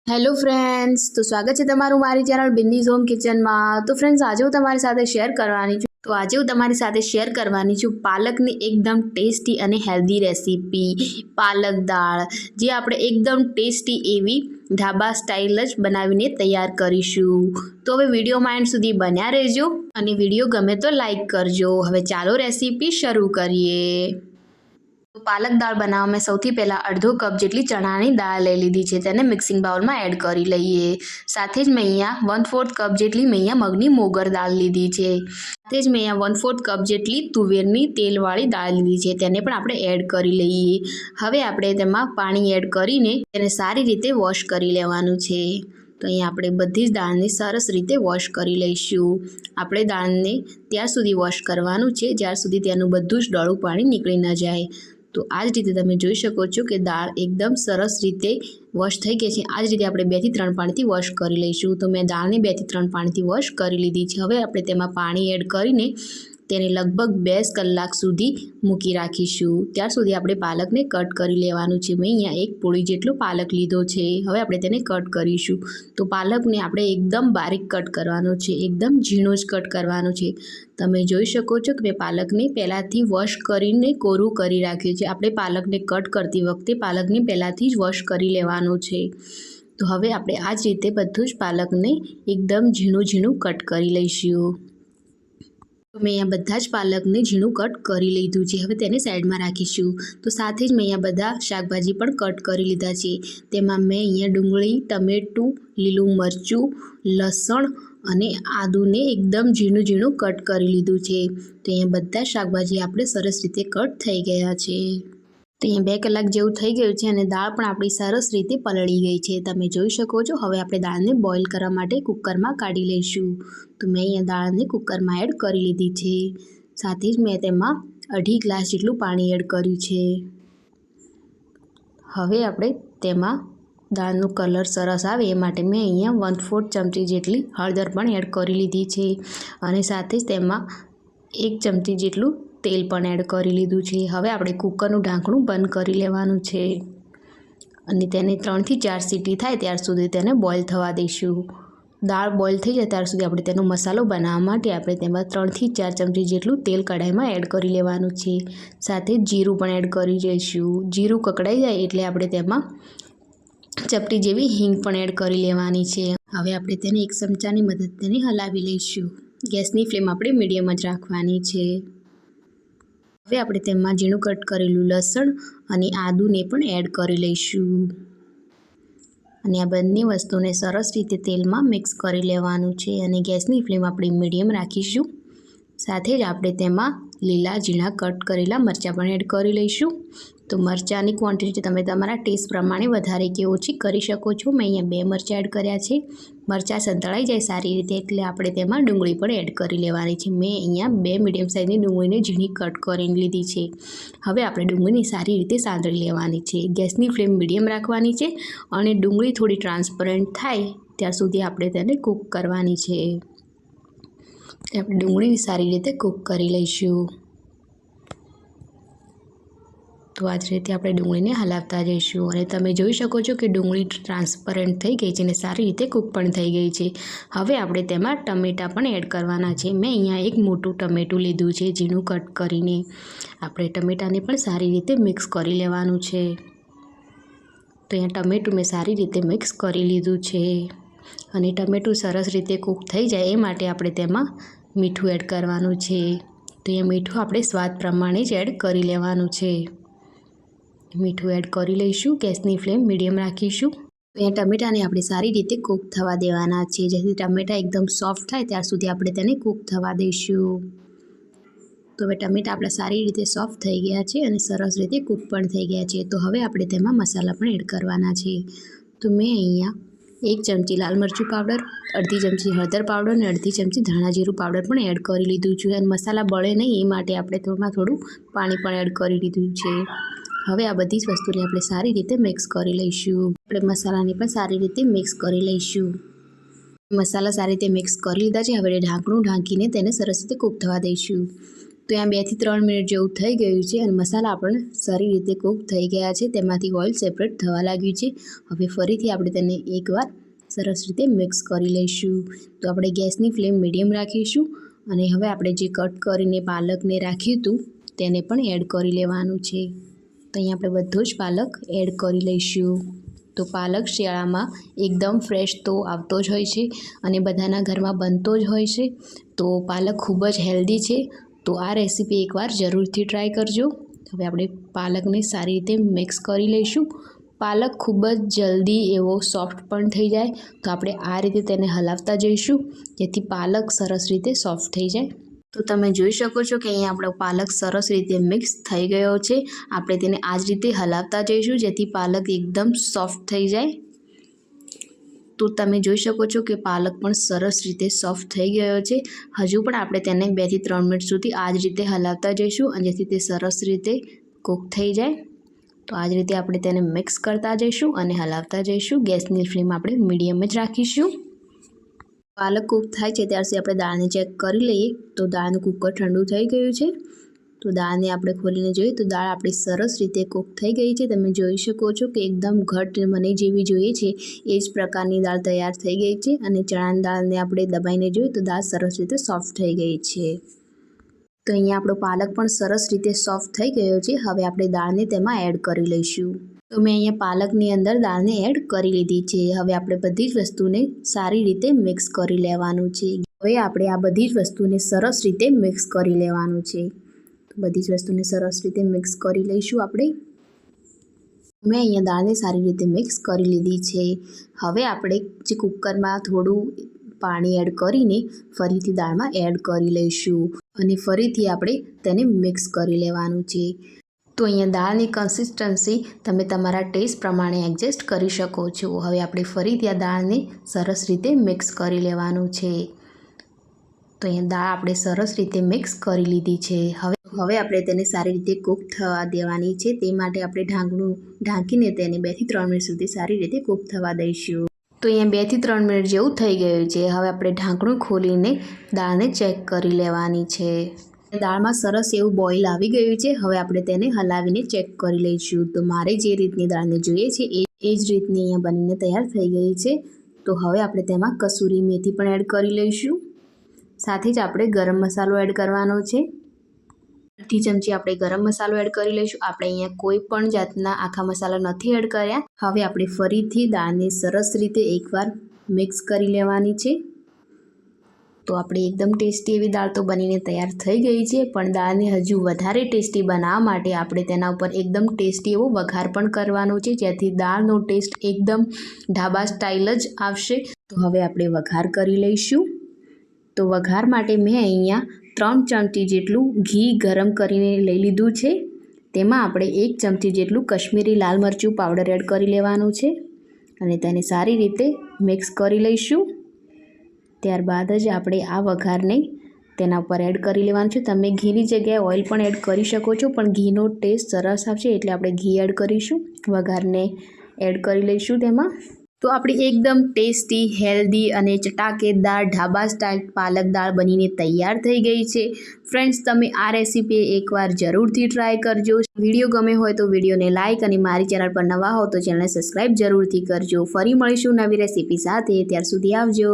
Hello friends, તો સ્વાગત છે તમારું મારી ચેનલ બિંદીઝ હોમ કિચનમાં। તો ફ્રેન્ડ્સ, આજે હું તમારી સાથે શેર કરવાની છું પાલકની એકદમ ટેસ્ટી અને હેલ્ધી રેસીપી પાલક દાળ, જે આપણે એકદમ ટેસ્ટી એવી ઢાબા સ્ટાઇલ જ બનાવીને તૈયાર કરીશું। તો હવે વિડીયોમાં એન્ડ સુધી બન્યા રહેજો અને વિડીયો ગમે તો લાઈક કરજો। હવે ચાલો રેસીપી શરૂ કરીએ। પાલક દાળ બનાવવા મેં સૌથી પહેલાં અડધો કપ જેટલી ચણાની દાળ લઈ લીધી છે, તેને મિક્સિંગ બાઉલમાં એડ કરી લઈએ। સાથે જ મેં અહીંયા 1/4 કપ જેટલી મગની મોગર દાળ લીધી છે। સાથે જ મેં અહીંયા 1/4 કપ જેટલી તુવેરની તેલવાળી દાળ લીધી છે, તેને પણ આપણે એડ કરી લઈએ। હવે આપણે તેમાં પાણી એડ કરીને તેને સારી રીતે વોશ કરી લેવાનું છે। તો અહીંયા આપણે બધી જ દાળને સરસ રીતે વોશ કરી લઈશું। આપણે દાળને ત્યાર સુધી વોશ કરવાનું છે જ્યાર સુધી તેનું બધું જ ડળું પાણી નીકળી ન જાય। તો આ જ રીતે તમે જોઈ શકો છો કે દાળ એકદમ સરસ રીતે વોશ થઈ ગઈ છે। આ જ રીતે આપણે 2 થી 3 પાણીથી વોશ કરી લઈશું। તો મેં દાળને 2 થી 3 પાણીથી વોશ કરી લીધી છે। હવે આપણે તેમાં પાણી એડ કરીને તેને લગભગ 2 કલાક સુધી મૂકી રાખીશું। ત્યાર સુધી આપણે પાલકને કટ કરી લેવાનું છે। મેં અહીંયા 1 પોળી જેટલો પાલક લીધો છે। હવે આપણે તેને કટ કરીશું। તો પાલકને આપણે એકદમ બારીક કટ કરવાનો છે, એકદમ ઝીણો જ કટ કરવાનો છે। તમે જોઈ શકો છો કે મેં પાલકને પહેલાંથી વોશ કરીને કોરું કરી રાખ્યું છે। આપણે પાલકને કટ કરતી વખતે પાલકને પહેલાંથી જ વોશ કરી લેવાનું છે। તો હવે આપણે આ જ રીતે બધું જ પાલકને એકદમ ઝીણું કટ કરી લઈશું। તો મેં અહીંયા બધા જ પાલકને ઝીણું કટ કરી લીધું છે। હવે તેને સાઈડમાં રાખીશું। તો સાથે જ મેં અહીંયા બધા શાકભાજી પણ કટ કરી લીધા છે। તેમાં મેં અહીંયા ડુંગળી, ટમેટું, લીલું મરચું, લસણ અને આદુને એકદમ ઝીણું કટ કરી લીધું છે। તો અહીંયા બધા શાકભાજી આપણે સરસ રીતે કટ થઈ ગયા છે। તો અહીંયા 2 કલાક જેવું થઈ ગયું છે અને દાળ પણ આપણી સરસ રીતે પલળી ગઈ છે, તમે જોઈ શકો છો। હવે આપણે દાળને બોઇલ કરવા માટે કુકરમાં કાઢી લઈશું। તો મેં અહીંયા દાળને કુકરમાં એડ કરી લીધી છે। સાથે જ મેં તેમાં 2.5 ગ્લાસ જેટલું પાણી એડ કર્યું છે। હવે આપણે તેમાં દાળનો કલર સરસ આવે એ માટે મેં અહીંયા 1/4 ચમચી જેટલી હળદર પણ એડ કરી લીધી છે અને સાથે જ તેમાં 1 ચમચી જેટલું તેલ પણ એડ કરી લીધું છે। હવે આપણે કુકરનું ઢાંકણું બંધ કરી લેવાનું છે અને તેને 3 થી 4 સીટી થાય ત્યાર સુધી તેને બોઇલ થવા દઈશું। દાળ બોઇલ થઈ જાય ત્યાર સુધી આપણે તેનો મસાલો બનાવવા માટે આપણે તેમાં 3 થી 4 ચમચી જેટલું તેલ કઢાઈમાં એડ કરી લેવાનું છે। સાથે જીરું પણ એડ કરી દઈશું। જીરું કકડાઈ જાય એટલે આપણે તેમાં ચપટી જેવી હિંગ પણ એડ કરી લેવાની છે। હવે આપણે તેને 1 ચમચાની મદદથી હલાવી લઈશું। ગેસની ફ્લેમ આપણે મીડિયમ જ રાખવાની છે। હવે આપણે તેમાં ઝીણું કટ કરેલું લસણ અને આદુને પણ એડ કરી લઈશું અને આ બંને વસ્તુને સરસ રીતે તેલમાં મિક્સ કરી લેવાનું છે અને ગેસની ફ્લેમ આપણે મીડિયમ રાખીશું। સાથે જ આપણે તેમાં લીલા ઝીણા કટ કરેલા મરચાં પણ એડ કરી લઈશું। તો મરચાંની ક્વોન્ટિટી તમે તમારા ટેસ્ટ પ્રમાણે વધારે કે ઓછી કરી શકો છો। મેં અહીંયા 2 મરચાં એડ કર્યા છે। મરચાં સંતળાઈ જાય સારી રીતે એટલે આપણે તેમાં ડુંગળી પણ એડ કરી લેવાની છે। મેં અહીંયા 2 મીડિયમ સાઇઝની ડુંગળીને ઝીણી કટ કરીને લીધી છે। હવે આપણે ડુંગળીને સારી રીતે સાંતળી લેવાની છે। ગેસની ફ્લેમ મીડિયમ રાખવાની છે અને ડુંગળી થોડી ટ્રાન્સપરન્ટ થાય ત્યાં સુધી આપણે તેને કૂક કરવાની છે। આપણે ડુંગળીને સારી રીતે કૂક કરી લઈશું। તો આ જ રીતે આપણે ડુંગળીને હલાવતા જઈશું અને તમે જોઈ શકો છો કે ડુંગળી ટ્રાન્સપરન્ટ થઈ ગઈ છે અને સારી રીતે કૂક પણ થઈ ગઈ છે। હવે આપણે તેમાં ટમેટાં પણ એડ કરવાના છે। મેં અહીંયા 1 મોટું ટમેટું લીધું છે ઝીણું કટ કરીને। આપણે ટમેટાને પણ સારી રીતે મિક્સ કરી લેવાનું છે। તો અહીંયા ટમેટું મેં સારી રીતે મિક્સ કરી લીધું છે અને ટમેટું સરસ રીતે કૂક થઈ જાય એ માટે આપણે તેમાં મીઠું એડ કરવાનું છે। તો અહીંયા મીઠું આપણે સ્વાદ પ્રમાણે જ એડ કરી લેવાનું છે। મીઠું એડ કરી લઈશું। ગેસની ફ્લેમ મીડિયમ રાખીશું। અહીંયા ટમેટાને આપણે સારી રીતે કૂક થવા દેવાના છે, જેથી ટમેટા એકદમ સોફ્ટ થાય ત્યાર સુધી આપણે તેને કૂક થવા દઈશું। તો હવે ટમેટા આપણા સારી રીતે સોફ્ટ થઈ ગયા છે અને સરસ રીતે કૂક પણ થઈ ગયા છે। તો હવે આપણે તેમાં મસાલા પણ એડ કરવાના છે। તો મેં અહીંયા 1 ચમચી લાલ મરચું પાવડર, 1/2 ચમચી હળદર પાવડર અને 1/2 ચમચી ધાણા જીરું પાવડર પણ એડ કરી લીધું છે અને મસાલા બળે નહીં એ માટે આપણે થોડું પાણી પણ એડ કરી લીધું છે। હવે આ બધી જ વસ્તુને આપણે સારી રીતે મિક્સ કરી લઈશું। આપણે મસાલાને પણ સારી રીતે મિક્સ કરી લઈશું। મસાલા સારી રીતે મિક્સ કરી લીધા છે। હવે ઢાંકણું ઢાંકીને તેને સરસ રીતે કૂક થવા દઈશું। તો અહીંયા 2 થી 3 મિનિટ જેવું થઈ ગયું છે અને મસાલા આપણે સારી રીતે કૂક થઈ ગયા છે, તેમાંથી ઓઇલ સેપરેટ થવા લાગ્યું છે। હવે ફરીથી આપણે તેને એકવાર સરસ રીતે મિક્સ કરી લઈશું। તો આપણે ગેસની ફ્લેમ મીડિયમ રાખીશું અને હવે આપણે જે કટ કરીને પાલકને રાખ્યું હતું તેને પણ એડ કરી લેવાનું છે। તો અહીંયા આપણે બધો જ પાલક એડ કરી લઈશું। તો પાલક શિયાળામાં એકદમ ફ્રેશ તો આવતો જ હોય છે અને બધાના ઘરમાં બનતો જ હોય છે। તો પાલક ખૂબ જ હેલ્ધી છે, તો આ રેસીપી એકવાર જરૂરથી ટ્રાય કરજો। હવે આપણે પાલકને સારી રીતે મિક્સ કરી લઈશું। પાલક ખૂબ જ જલ્દી એવો સોફ્ટ પણ થઈ જાય, તો આપણે આ રીતે તેને હલાવતા જઈશું જેથી પાલક સરસ રીતે સોફ્ટ થઈ જાય। તો તમે જોઈ શકો છો કે અહીંયા આપણો પાલક સરસ રીતે મિક્સ થઈ ગયો છે। આપણે તેને આ જ રીતે હલાવતા જઈશું જેથી પાલક એકદમ સોફ્ટ થઈ જાય। તો તમે જોઈ શકો છો કે પાલક પણ સરસ રીતે સોફ્ટ થઈ ગયો છે। હજુ પણ આપણે તેને 2 થી 3 મિનિટ સુધી આ જ રીતે હલાવતા જઈશું અને જેથી તે સરસ રીતે કૂક થઈ જાય। તો આ જ રીતે આપણે તેને મિક્સ કરતા જઈશું અને હલાવતા જઈશું। ગેસની ફ્લેમ આપણે મીડિયમ જ રાખીશું। પાલક કૂક થાય છે ત્યાર સુધી આપણે દાળને ચેક કરી લઈએ। તો દાળનું કુકર ઠંડુ થઈ ગયું છે, તો દાળને આપણે ખોલીને જોઈએ તો દાળ આપણી સરસ રીતે કૂક થઈ ગઈ છે। તમે જોઈ શકો છો કે એકદમ ઘટ મને જેવી જોઈએ છે એ જ પ્રકારની દાળ તૈયાર થઈ ગઈ છે અને ચણાની દાળને આપણે દબાઈને જોઈએ તો દાળ સરસ રીતે સોફ્ટ થઈ ગઈ છે। તો અહીંયા આપણો પાલક પણ સરસ રીતે સોફ્ટ થઈ ગયો છે। હવે આપણે દાળને તેમાં એડ કરી લઈશું। તો મેં અહીંયા પાલકની અંદર દાળને એડ કરી લીધી છે। હવે આપણે બધી જ વસ્તુને સારી રીતે મિક્સ કરી લેવાનું છે। હવે આપણે આ બધી જ વસ્તુને સરસ રીતે મિક્સ કરી લેવાનું છે। તો બધી જ વસ્તુને સરસ રીતે મિક્સ કરી લઈશું આપણે। મેં અહીંયા દાળને સારી રીતે મિક્સ કરી લીધી છે। હવે આપણે જે કુકરમાં થોડું પાણી એડ કરીને ફરીથી દાળમાં એડ કરી લઈશું અને ફરીથી આપણે તેને મિક્સ કરી લેવાનું છે। તો અહીંયા દાળની કન્સિસ્ટન્સી તમે તમારા ટેસ્ટ પ્રમાણે એડજસ્ટ કરી શકો છો। હવે આપણે ફરીથી આ દાળને સરસ રીતે મિક્સ કરી લેવાનું છે। તો અહીંયા દાળ આપણે સરસ રીતે મિક્સ કરી લીધી છે। હવે આપણે તેને સારી રીતે કૂક થવા દેવાની છે, તે માટે આપણે ઢાંકીને તેને 2 થી 3 મિનિટ સુધી સારી રીતે કૂક થવા દઈશું। તો અહીંયા 2 થી 3 મિનિટ જેવું થઈ ગયું છે। હવે આપણે ઢાંકણું ખોલીને દાળને ચેક કરી લેવાની છે। દાળમાં સરસ એવું બોઇલ આવી ગયું છે। હવે આપણે તેને હલાવીને ચેક કરી લઈશું। તો મારે જે રીતની દાળને જોઈએ છે એ જ રીતની અહીંયા બનીને તૈયાર થઈ ગઈ છે। તો હવે આપણે તેમાં કસૂરી મેથી પણ એડ કરી લઈશું। સાથે જ આપણે ગરમ મસાલો એડ કરવાનો છે। અડધી ચમચી આપણે ગરમ મસાલો એડ કરી લઈશું। આપણે અહીંયા કોઈ પણ જાતના આખા મસાલા નથી એડ કર્યા। હવે આપણે ફરીથી દાળને સરસ રીતે એકવાર મિક્સ કરી લેવાની છે। તો આપણે એકદમ ટેસ્ટી એવી દાળ તો બનીને તૈયાર થઈ ગઈ છે, પણ દાળને હજુ વધારે ટેસ્ટી બનાવવા માટે આપણે તેના ઉપર એકદમ ટેસ્ટી એવો વઘાર પણ કરવાનો છે, જેથી દાળનો ટેસ્ટ એકદમ ઢાબા સ્ટાઇલ જ આવશે। તો હવે આપણે વઘાર કરી લઈશું। તો વઘાર માટે મેં અહીંયા 3 ચમચી જેટલું ઘી ગરમ કરીને લઈ લીધું છે। તેમાં આપણે 1 ચમચી જેટલું કશ્મીરી લાલ મરચું પાવડર એડ કરી લેવાનું છે અને તેને સારી રીતે મિક્સ કરી લઈશું। ત્યારબાદ જ આપણે આ વઘારને તેના ઉપર એડ કરી લેવાનું છે। તમે ઘીની જગ્યાએ ઓઇલ પણ એડ કરી શકો છો, પણ ઘીનો ટેસ્ટ સરસ આવશે એટલે આપણે ઘી એડ કરીશું। વઘારને એડ કરી લઈશું તેમાં। તો આપણી એકદમ ટેસ્ટી, હેલ્ધી અને ચટાકેદાર ઢાબા સ્ટાઇલ પાલક દાળ બનીને તૈયાર થઈ ગઈ છે। ફ્રેન્ડ્સ, તમે આ રેસીપી એકવાર જરૂરથી ટ્રાય કરજો। વિડીયો ગમે હોય તો વિડીયોને લાઇક અને મારી ચેનલ પર નવા હો તો ચેનલને સબસ્ક્રાઈબ જરૂરથી કરજો। ફરી મળીશું નવી રેસીપી સાથે, ત્યાર સુધી આવજો।